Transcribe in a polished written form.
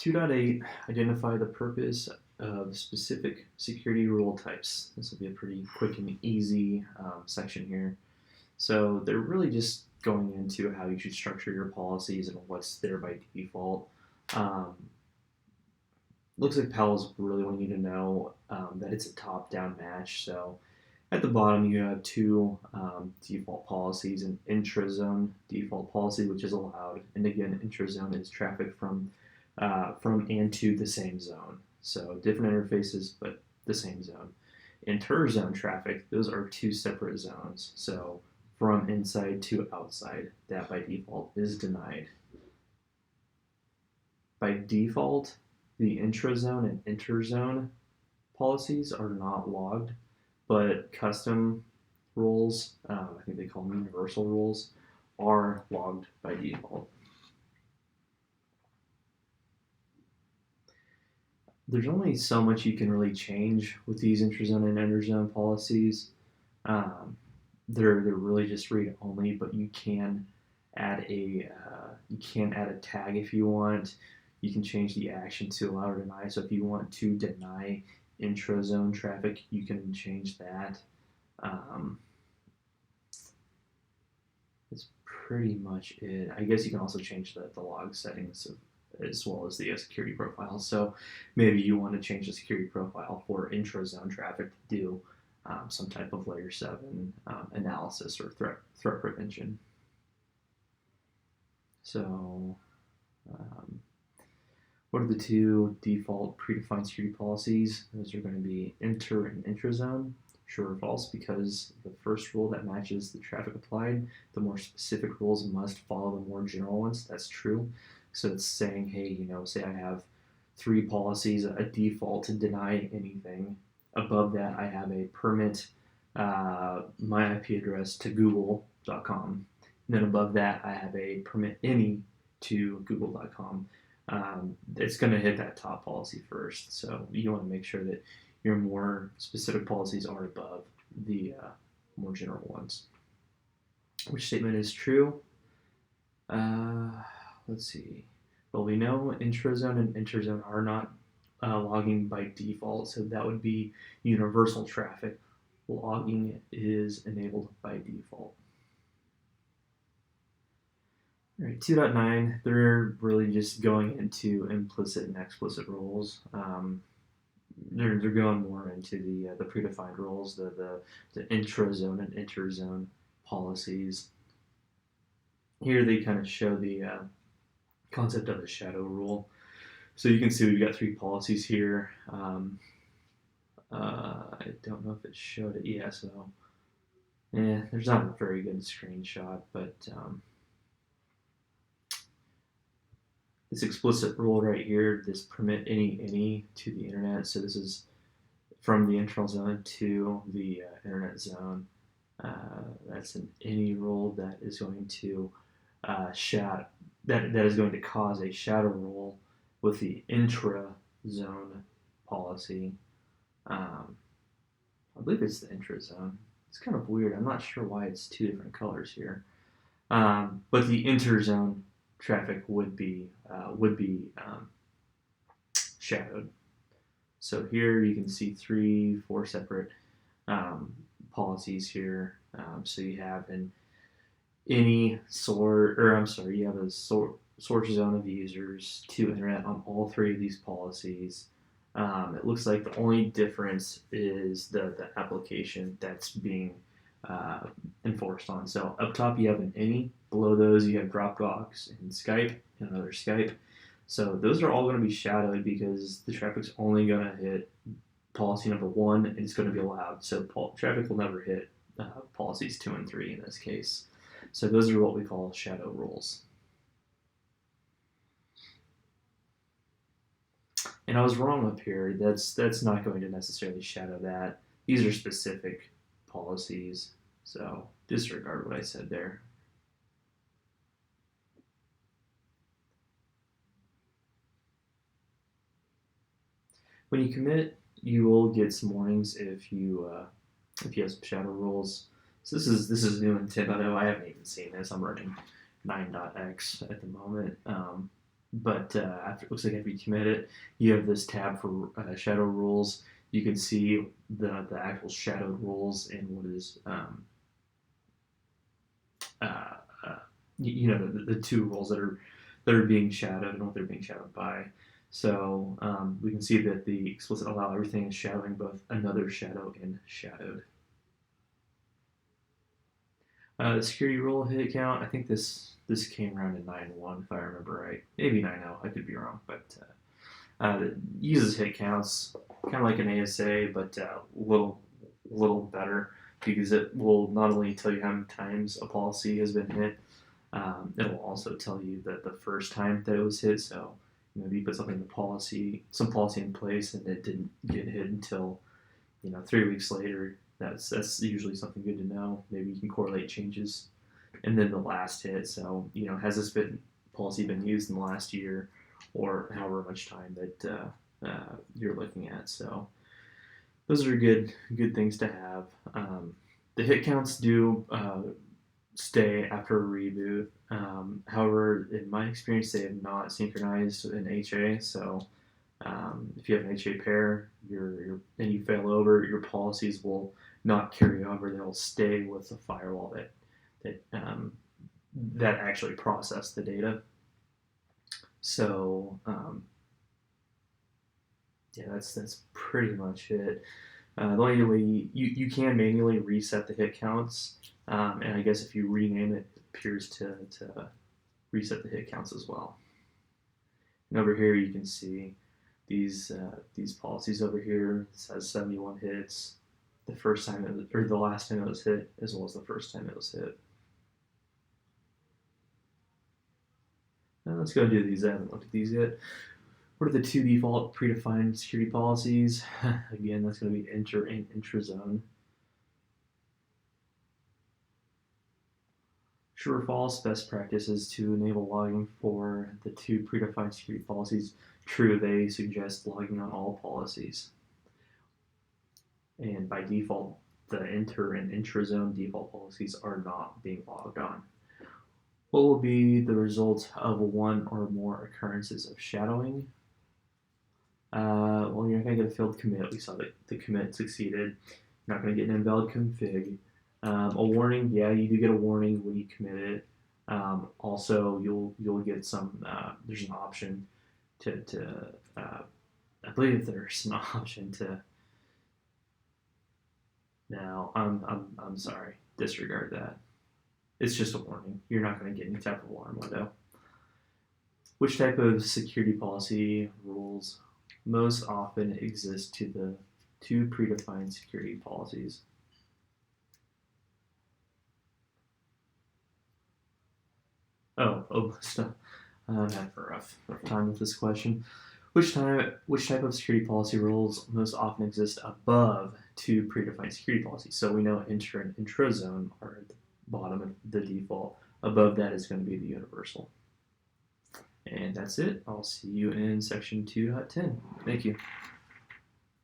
2.8, identify the purpose of specific security rule types. This will be a pretty quick and easy section here. So they're really just going into how you should structure your policies and what's there by default. Looks like Palo's really wanting you to know that it's a top-down match. So at the bottom, you have two default policies: an intrazone default policy, which is allowed, and again, intrazone is traffic from and to the same zone. So different interfaces, but the same zone. Interzone traffic, those are two separate zones. So from inside to outside, that by default is denied. By default, the intrazone and interzone policies are not logged, but custom rules, I think they call them universal rules, are logged by default. There's only so much you can really change with these intrazone and interzone policies. They're really just read only, but you can add a tag if you want. You can change the action to allow or deny. So if you want to deny intrazone traffic, you can change that. That's pretty much it. I guess you can also change the log settings as well as the security profile. So maybe you want to change the security profile for intrazone traffic to do some type of layer 7 analysis or threat prevention. So what are the two default predefined security policies? Those are going to be inter and intrazone. True or false, because the first rule that matches the traffic applied, the more specific rules must follow the more general ones. That's true. So it's saying, hey, say I have 3 policies, a default to deny anything. Above that, I have a permit my IP address to google.com. And then above that, I have a permit any to google.com. It's going to hit that top policy first. So you want to make sure that your more specific policies are above the more general ones. Which statement is true? Let's see. Well, we know intrazone and interzone are not logging by default, so that would be universal traffic. Logging is enabled by default. All right, 2.9, they're really just going into implicit and explicit rules. They're going more into the predefined rules, the intrazone and interzone policies. Here they kind of show the concept of a shadow rule. So you can see we've got 3 policies here. I don't know if it showed it. Yeah, so there's not a very good screenshot, but this explicit rule right here, this permit any to the internet. So this is from the internal zone to the internet zone. That's an any rule that is going to that is going to cause a shadow rule with the intra-zone policy. I believe it's the intra-zone. It's kind of weird. I'm not sure why it's 2 different colors here. But the interzone traffic would be shadowed. So here you can see 3-4 separate policies here. So you have you have a source zone of users to internet on all 3 of these policies. It looks like the only difference is the application that's being enforced on. So up top you have an any, below those you have Dropbox and Skype and another Skype. So those are all going to be shadowed because the traffic's only going to hit policy number 1 and it's going to be allowed. So traffic will never hit policies 2 and 3 in this case. So those are what we call shadow rules. And I was wrong up here. That's not going to necessarily shadow that. These are specific policies, so disregard what I said there. When you commit, you will get some warnings if you have some shadow rules. So this is new in tip. I know I haven't even seen this. I'm running 9.x at the moment. But after, it looks like after you commit it, you have this tab for shadow rules. You can see the actual shadowed rules and what is uh, uh, the two rules that are being shadowed and what they're being shadowed by. So we can see that the explicit allow everything is shadowing both another shadow and shadowed. The security rule hit count. I think this came around in 9.1 if I remember right. Maybe 9.0. I could be wrong, but it uses hit counts kind of like an ASA, but little better because it will not only tell you how many times a policy has been hit, it will also tell you that the first time that it was hit. So if you put something in some policy in place, and it didn't get hit until 3 weeks later, that's usually something good to know. Maybe you can correlate changes, and then the last hit. So has this policy been used in the last year, or however much time that you're looking at? So those are good things to have. The hit counts do stay after a reboot. However, in my experience, they have not synchronized in HA. So if you have an HA pair, and you fail over, your policies will not carry over. They'll stay with the firewall that actually processed the data. So yeah, that's pretty much it. The only way you can manually reset the hit counts, and I guess if you rename it, it appears to reset the hit counts as well. And over here you can see these policies over here. It says 71 hits the first time it was, or the last time it was hit, as well as the first time it was hit. Now let's go do these. I haven't looked at these yet. What are the two default predefined security policies? Again, that's going to be inter and intrazone. True or false, best practice is to enable logging for the two predefined security policies. True, they suggest logging on all policies. And by default, the inter and intrazone default policies are not being logged on. What will be the result of one or more occurrences of shadowing? Well, you're not going to get a failed commit. We saw that the commit succeeded. You're not going to get an invalid config. A warning, yeah, you do get a warning when you commit it. Also, you'll get some. There's an option to I believe there's an option to. No, I'm sorry. Disregard that. It's just a warning. You're not going to get any type of alarm window. Which type of security policy rules most often exist to the two predefined security policies? Stuff. I'm having a rough time with this question. Which type of security policy rules most often exist above two predefined security policies? So we know inter and intrazone are at the bottom of the default. Above that is going to be the universal. And that's it. I'll see you in section 2.10. Thank you.